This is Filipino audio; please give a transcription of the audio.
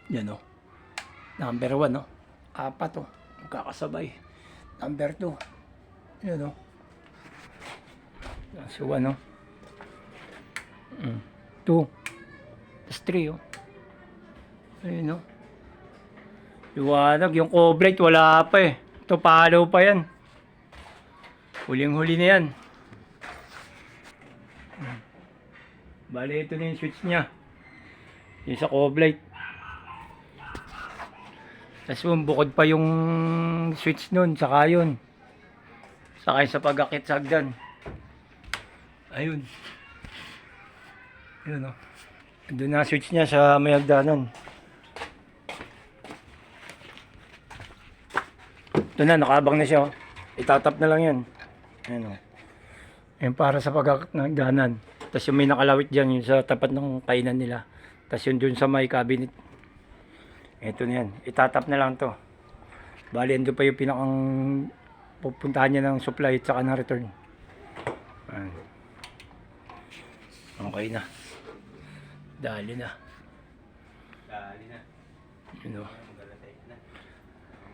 Yan o. Number 1 o. 4 o. Magkakasabay. Number 2. Yan o. So 1 o. 2. Tapos 3 o. Ayun o. Liwanag. Yung coblite wala pa eh. Ito palo pa yan. Huling-huli na yan. Bale, ito na yung switch niya. Yung sa coblite. Tapos bukod pa yung switch nun. Saka yun. Saka yung sa pag-akit sa hagdan. Ayun. Ayun o. Doon na switch niya sa may hagdanan. Ito na, nakabang na siya. Oh. Itatap na lang yan. Ayan o. Ayan para sa pag-akit ng hagdanan. Tapos yung may nakalawit dyan, yung sa tapat ng kainan nila. Tapos yun dun sa may cabinet. Ito na yan. Itatap na lang to. Bali, ando pa yung pinakang pupuntahan niya ng supply at saka ng return. Ayan. Okay na. Dali na. Dali na. Yun o.